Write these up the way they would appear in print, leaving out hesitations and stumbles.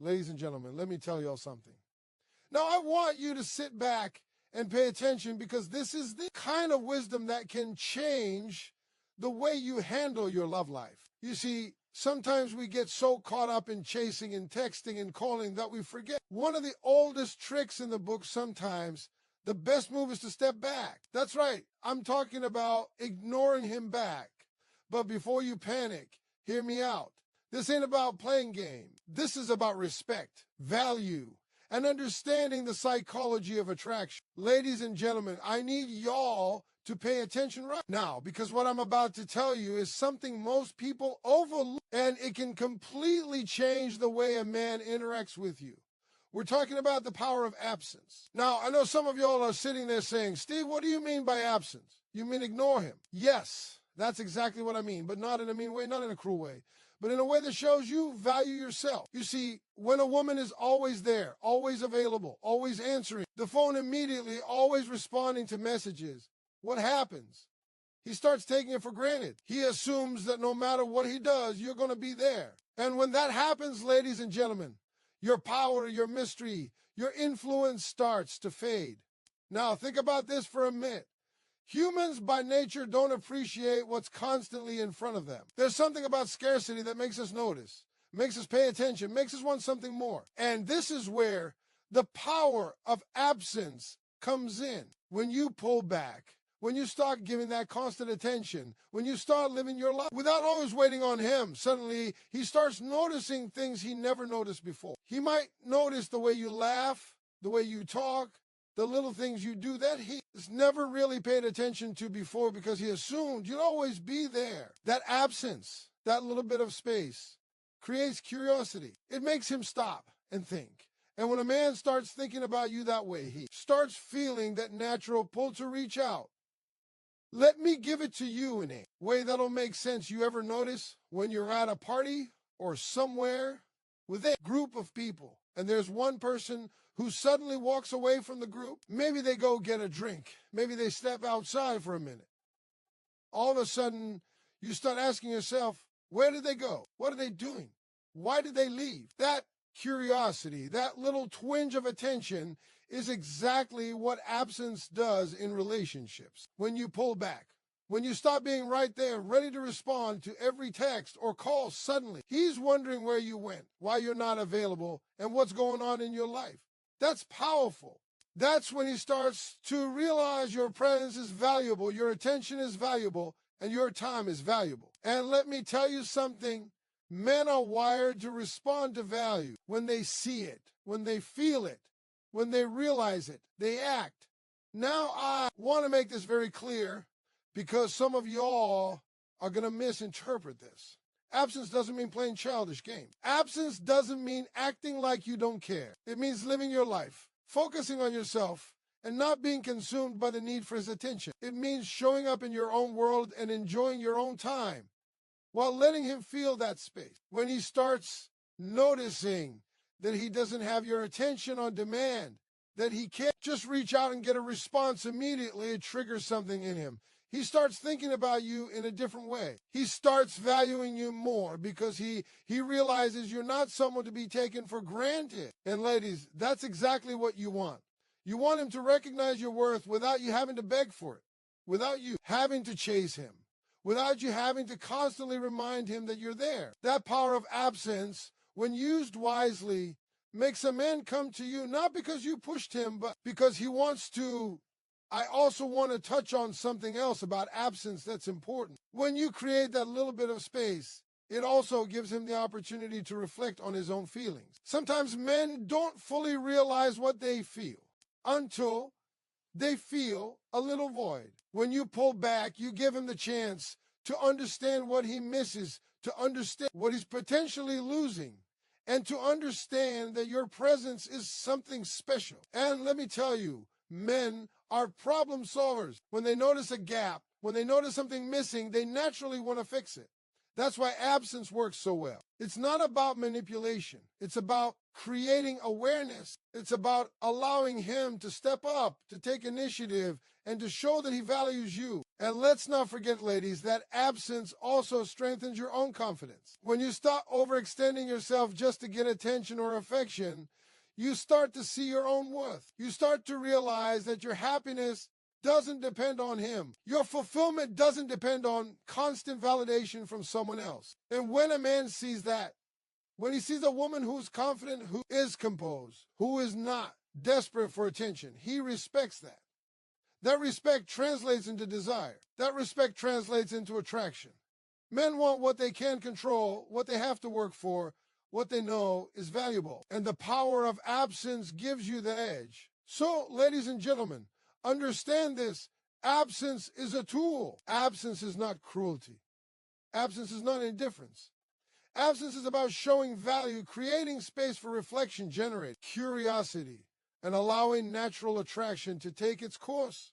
Ladies and gentlemen, let me tell y'all something. Now, I want you to sit back and pay attention because this is the kind of wisdom that can change the way you handle your love life. You see, sometimes we get so caught up in chasing and texting and calling that we forget. One of the oldest tricks in the book sometimes, the best move is to step back. That's right. I'm talking about ignoring him back. But before you panic, hear me out. This ain't about playing games. This is about respect, value, and understanding the psychology of attraction. Ladies and gentlemen, I need y'all to pay attention right now because what I'm about to tell you is something most people overlook, and it can completely change the way a man interacts with you. We're talking about the power of absence. Now, I know some of y'all are sitting there saying, Steve, what do you mean by absence? You mean ignore him? Yes, that's exactly what I mean, but not in a mean way, not in a cruel way, but in a way that shows you value yourself. You see, when a woman is always there, always available, always answering the phone immediately, always responding to messages, what happens? He starts taking it for granted. He assumes that no matter what he does, you're going to be there. And when that happens, ladies and gentlemen, your power, your mystery, your influence starts to fade. Now, think about this for a minute. Humans by nature don't appreciate what's constantly in front of them. There's something about scarcity that makes us notice, makes us pay attention, makes us want something more. And this is where the power of absence comes in. When you pull back, when you start giving that constant attention, when you start living your life without always waiting on him, suddenly he starts noticing things he never noticed before. He might notice the way you laugh, the way you talk, the little things you do that he has never really paid attention to before because he assumed you'd always be there. That absence, that little bit of space, creates curiosity. It makes him stop and think. And when a man starts thinking about you that way, he starts feeling that natural pull to reach out. Let me give it to you in a way that'll make sense. You ever notice when you're at a party or somewhere with a group of people and there's one person who suddenly walks away from the group? Maybe they go get a drink. Maybe they step outside for a minute. All of a sudden, you start asking yourself, where did they go? What are they doing? Why did they leave? That curiosity, that little twinge of attention is exactly what absence does in relationships. When you pull back, when you stop being right there, ready to respond to every text or call suddenly, he's wondering where you went, why you're not available, and what's going on in your life. That's powerful. That's when he starts to realize your presence is valuable, your attention is valuable, and your time is valuable. And let me tell you something. Men are wired to respond to value when they see it, when they feel it, when they realize it, they act. Now, I want to make this very clear because some of y'all are going to misinterpret this. Absence doesn't mean playing childish games. Absence doesn't mean acting like you don't care. It means living your life, focusing on yourself, and not being consumed by the need for his attention. It means showing up in your own world and enjoying your own time while letting him feel that space. When he starts noticing that he doesn't have your attention on demand, that he can't just reach out and get a response immediately, it triggers something in him. He starts thinking about you in a different way. He starts valuing you more because he realizes you're not someone to be taken for granted. And ladies, that's exactly what you want. You want him to recognize your worth without you having to beg for it, without you having to chase him, without you having to constantly remind him that you're there. That power of absence, when used wisely, makes a man come to you not because you pushed him, but because he wants to. I also want to touch on something else about absence that's important. When you create that little bit of space, it also gives him the opportunity to reflect on his own feelings. Sometimes men don't fully realize what they feel until they feel a little void. When you pull back, you give him the chance to understand what he misses, to understand what he's potentially losing, and to understand that your presence is something special. And let me tell you, men are problem solvers. When they notice a gap, when they notice something missing, they naturally want to fix it. That's why absence works so well. It's not about manipulation. It's about creating awareness. It's about allowing him to step up, to take initiative, and to show that he values you. And let's not forget, ladies, that absence also strengthens your own confidence. When you stop overextending yourself just to get attention or affection, you start to see your own worth. You start to realize that your happiness doesn't depend on him. Your fulfillment doesn't depend on constant validation from someone else. And when a man sees that, when he sees a woman who's confident, who is composed, who is not desperate for attention, he respects that. That respect translates into desire. That respect translates into attraction. Men want what they can control, what they have to work for, what they know is valuable. And the power of absence gives you the edge. So, ladies and gentlemen, understand this. Absence is a tool. Absence is not cruelty. Absence is not indifference. Absence is about showing value, creating space for reflection, generate curiosity, and allowing natural attraction to take its course.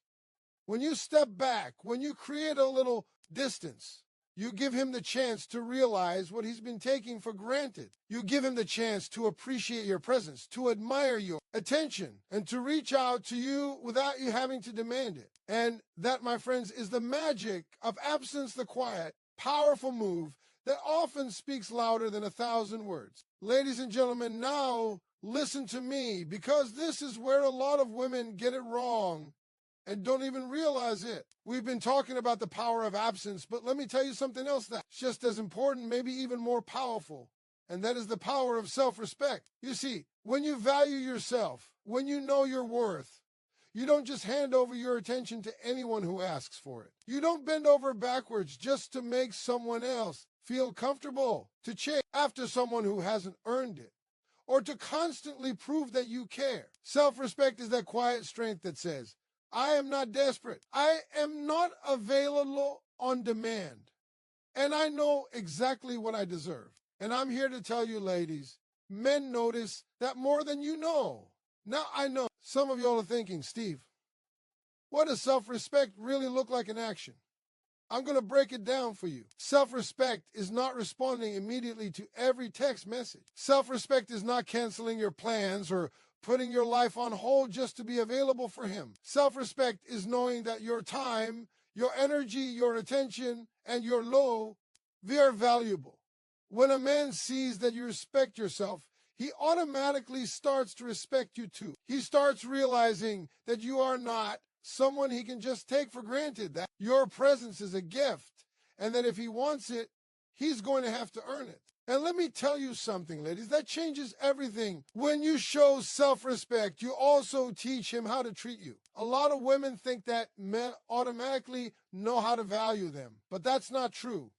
When you step back, when you create a little distance, you give him the chance to realize what he's been taking for granted. You give him the chance to appreciate your presence, to admire your attention, and to reach out to you without you having to demand it. And that, my friends, is the magic of absence, the quiet, powerful move that often speaks louder than 1,000 words. Ladies and gentlemen, now listen to me, because this is where a lot of women get it wrong and don't even realize it. We've been talking about the power of absence, but let me tell you something else that's just as important, maybe even more powerful, and that is the power of self-respect. You see, when you value yourself, when you know your worth, you don't just hand over your attention to anyone who asks for it. You don't bend over backwards just to make someone else feel comfortable, to chase after someone who hasn't earned it, or to constantly prove that you care. Self-respect is that quiet strength that says, I am not desperate. I am not available on demand. And I know exactly what I deserve. And I'm here to tell you, ladies, men notice that more than you know. Now, I know some of y'all are thinking, Steve, what does self-respect really look like in action? I'm going to break it down for you. Self-respect is not responding immediately to every text message. Self-respect is not canceling your plans or putting your life on hold just to be available for him. Self-respect is knowing that your time, your energy, your attention, and your love, they are valuable. When a man sees that you respect yourself, he automatically starts to respect you too. He starts realizing that you are not someone he can just take for granted, that your presence is a gift, and that if he wants it, he's going to have to earn it. And let me tell you something, ladies, that changes everything. When you show self-respect, you also teach him how to treat you. A lot of women think that men automatically know how to value them, but that's not true.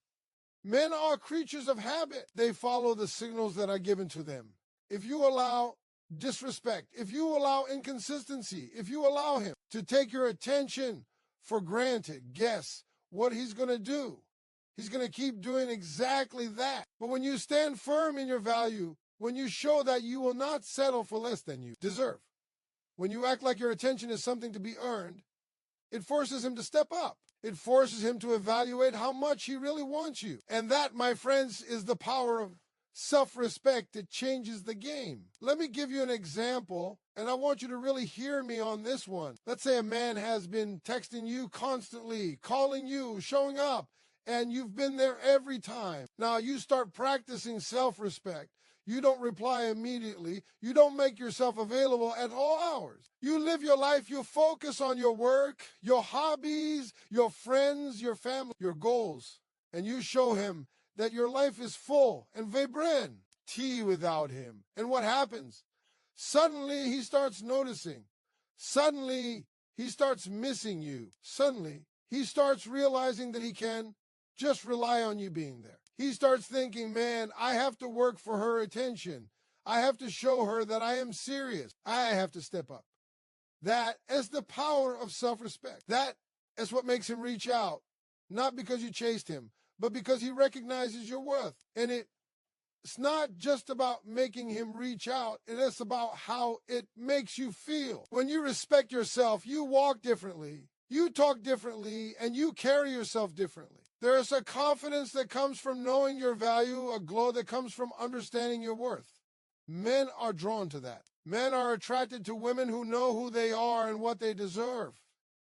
Men are creatures of habit. They follow the signals that are given to them. If you allow disrespect, if you allow inconsistency, if you allow him to take your attention for granted, guess what he's going to do? He's going to keep doing exactly that. But when you stand firm in your value, when you show that you will not settle for less than you deserve, when you act like your attention is something to be earned, it forces him to step up. It forces him to evaluate how much he really wants you. And that, my friends, is the power of self-respect. It changes the game. Let me give you an example, and I want you to really hear me on this one. Let's say a man has been texting you constantly, calling you, showing up, and you've been there every time. Now you start practicing self-respect. You don't reply immediately. You don't make yourself available at all hours. You live your life. You focus on your work, your hobbies, your friends, your family, your goals. And you show him that your life is full and vibrant. Tea without him. And what happens? Suddenly he starts noticing. Suddenly he starts missing you. Suddenly he starts realizing that he can just rely on you being there. He starts thinking, man, I have to work for her attention. I have to show her that I am serious. I have to step up. That is the power of self-respect. That is what makes him reach out, not because you chased him, but because he recognizes your worth. And it's not just about making him reach out. It is about how it makes you feel. When you respect yourself, you walk differently, you talk differently, and you carry yourself differently. There is a confidence that comes from knowing your value, a glow that comes from understanding your worth. Men are drawn to that. Men are attracted to women who know who they are and what they deserve.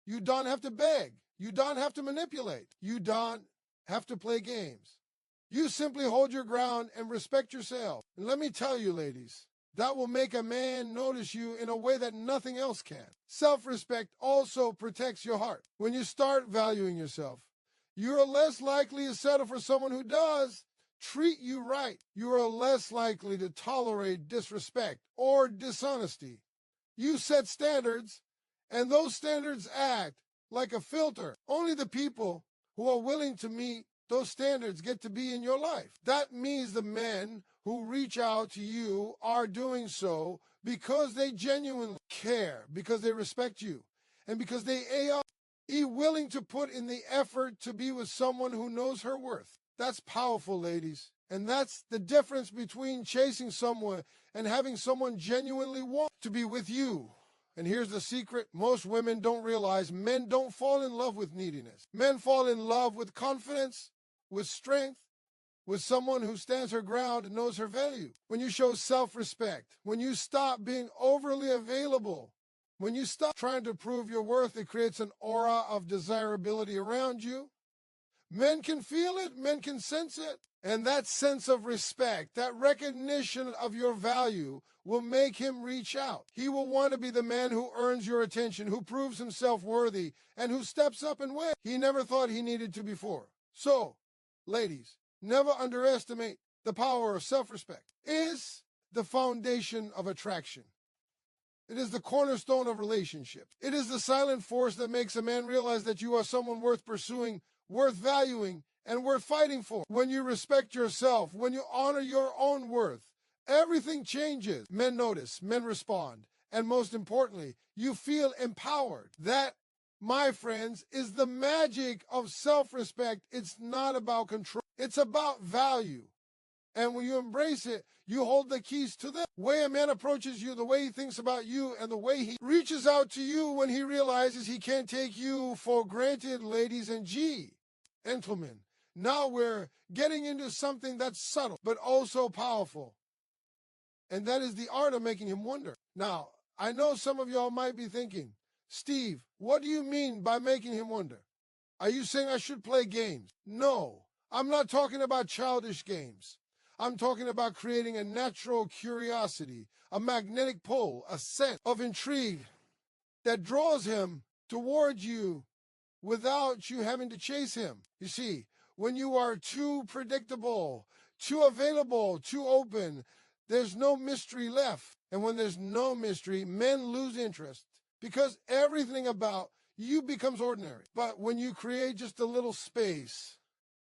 You don't have to beg. You don't have to manipulate. You don't have to play games. You simply hold your ground and respect yourself. And let me tell you, ladies, that will make a man notice you in a way that nothing else can. Self-respect also protects your heart. When you start valuing yourself, you are less likely to settle for someone who does treat you right. You are less likely to tolerate disrespect or dishonesty. You set standards, and those standards act like a filter. Only the people who are willing to meet those standards get to be in your life. That means the men who reach out to you are doing so because they genuinely care, because they respect you, and because they are willing to put in the effort to be with someone who knows her worth. That's powerful, ladies. And that's the difference between chasing someone and having someone genuinely want to be with you. And here's the secret. Most women don't realize men don't fall in love with neediness. Men fall in love with confidence, with strength, with someone who stands her ground and knows her value. When you show self-respect, when you stop being overly available, when you stop trying to prove your worth, it creates an aura of desirability around you. Men can feel it, men can sense it. And that sense of respect, that recognition of your value will make him reach out. He will want to be the man who earns your attention, who proves himself worthy, and who steps up and wins. He never thought he needed to before. So, ladies, never underestimate the power of self-respect. It is the foundation of attraction. It is the cornerstone of relationships. It is the silent force that makes a man realize that you are someone worth pursuing, worth valuing, and worth fighting for. When you respect yourself, when you honor your own worth, everything changes. Men notice, men respond, and most importantly, you feel empowered. That, my friends, is the magic of self-respect. It's not about control. It's about value. And when you embrace it, you hold the keys to the way a man approaches you, the way he thinks about you, and the way he reaches out to you when he realizes he can't take you for granted, ladies and gentlemen. Now we're getting into something that's subtle, but also powerful. And that is the art of making him wonder. Now, I know some of y'all might be thinking, Steve, what do you mean by making him wonder? Are you saying I should play games? No, I'm not talking about childish games. I'm talking about creating a natural curiosity, a magnetic pull, a sense of intrigue that draws him towards you without you having to chase him. You see, when you are too predictable, too available, too open, there's no mystery left. And when there's no mystery, men lose interest because everything about you becomes ordinary. But when you create just a little space,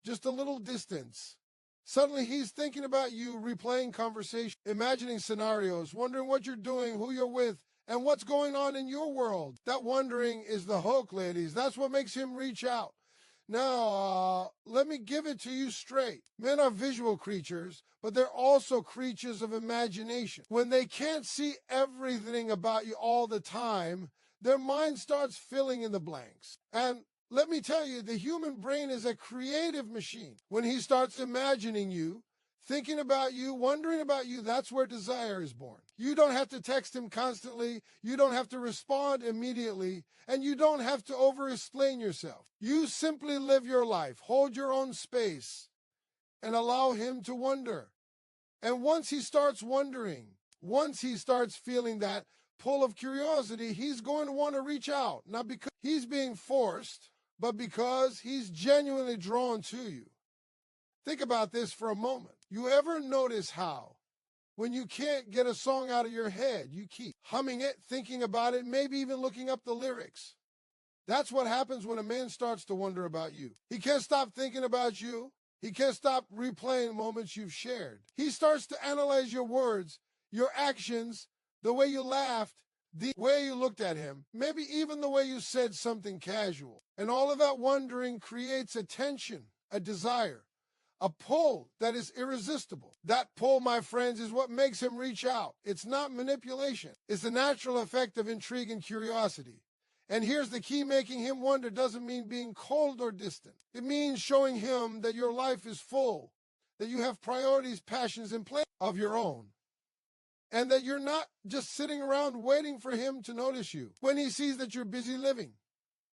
just a little distance, suddenly he's thinking about you, replaying conversation, imagining scenarios, wondering what you're doing, who you're with, and what's going on in your world. That wondering is the hook, ladies. That's what makes him reach out. Now, let me give it to you straight. Men are visual creatures, but they're also creatures of imagination. When they can't see everything about you all the time, their mind starts filling in the blanks. And let me tell you, the human brain is a creative machine. When he starts imagining you, thinking about you, wondering about you, that's where desire is born. You don't have to text him constantly. You don't have to respond immediately. And you don't have to over-explain yourself. You simply live your life, hold your own space, and allow him to wonder. And once he starts wondering, once he starts feeling that pull of curiosity, he's going to want to reach out. Not because he's being forced, but because he's genuinely drawn to you. Think about this for a moment. You ever notice how, when you can't get a song out of your head, you keep humming it, thinking about it, maybe even looking up the lyrics? That's what happens when a man starts to wonder about you. He can't stop thinking about you. He can't stop replaying moments you've shared. He starts to analyze your words, your actions, the way you laughed, the way you looked at him, maybe even the way you said something casual. And all of that wondering creates a tension, a desire, a pull that is irresistible. That pull, my friends, is what makes him reach out. It's not manipulation. It's the natural effect of intrigue and curiosity. And here's the key: making him wonder doesn't mean being cold or distant. It means showing him that your life is full, that you have priorities, passions, and plans of your own, and that you're not just sitting around waiting for him to notice you. When he sees that you're busy living,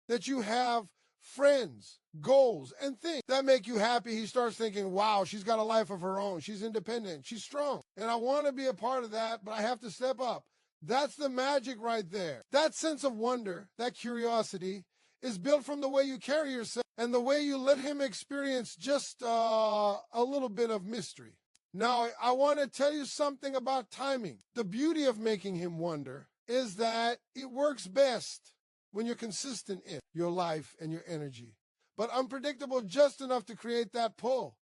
that you have friends, goals, and things that make you happy, he starts thinking, wow, she's got a life of her own. She's independent. She's strong. And I want to be a part of that, but I have to step up. That's the magic right there. That sense of wonder, that curiosity, is built from the way you carry yourself and the way you let him experience just a little bit of mystery. Now, I want to tell you something about timing. The beauty of making him wonder is that it works best when you're consistent in your life and your energy, but unpredictable just enough to create that pull.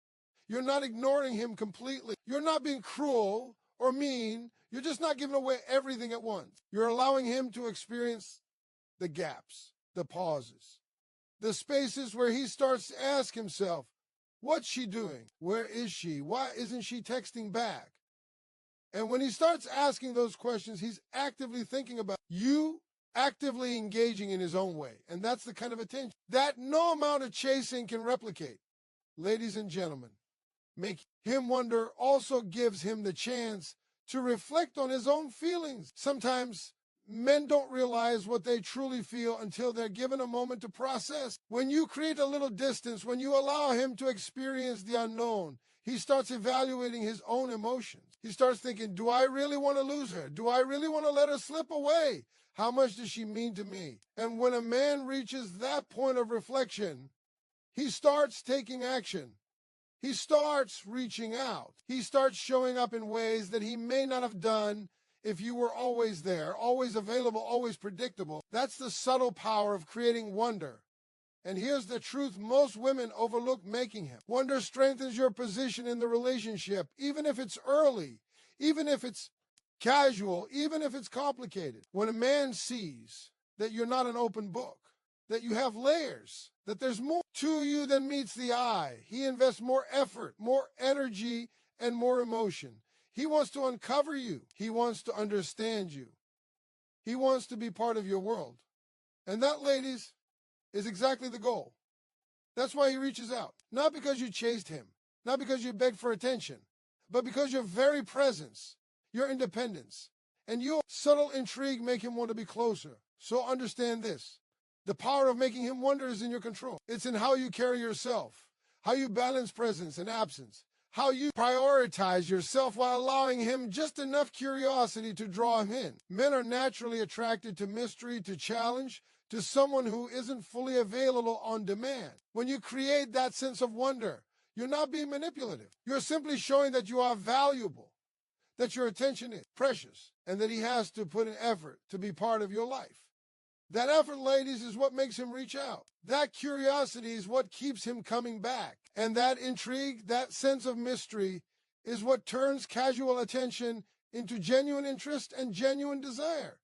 You're not ignoring him completely. You're not being cruel or mean. You're just not giving away everything at once. You're allowing him to experience the gaps, the pauses, the spaces where he starts to ask himself, what's she doing? Where is she? Why isn't she texting back? And when he starts asking those questions, he's actively thinking about you, actively engaging in his own way. And that's the kind of attention that no amount of chasing can replicate. Ladies and gentlemen, make him wonder also gives him the chance to reflect on his own feelings. Sometimes men don't realize what they truly feel until they're given a moment to process. When you create a little distance, when you allow him to experience the unknown, he starts evaluating his own emotions. He starts thinking, do I really want to lose her? Do I really want to let her slip away? How much does she mean to me? And when a man reaches that point of reflection, he starts taking action. He starts reaching out. He starts showing up in ways that he may not have done if you were always there, always available, always predictable. That's the subtle power of creating wonder. And here's the truth most women overlook making him. Wonder strengthens your position in the relationship, even if it's early, even if it's casual, even if it's complicated. When a man sees that you're not an open book, that you have layers, that there's more to you than meets the eye, he invests more effort, more energy, and more emotion. He wants to uncover you. He wants to understand you. He wants to be part of your world. And that, ladies, is exactly the goal. That's why he reaches out. Not because you chased him, not because you begged for attention, but because your very presence, your independence, and your subtle intrigue make him want to be closer. So understand this. The power of making him wonder is in your control. It's in how you carry yourself, how you balance presence and absence, how you prioritize yourself while allowing him just enough curiosity to draw him in. Men are naturally attracted to mystery, to challenge, to someone who isn't fully available on demand. When you create that sense of wonder, you're not being manipulative. You're simply showing that you are valuable, that your attention is precious, and that he has to put an effort to be part of your life. That effort, ladies, is what makes him reach out. That curiosity is what keeps him coming back. And that intrigue, that sense of mystery, is what turns casual attention into genuine interest and genuine desire.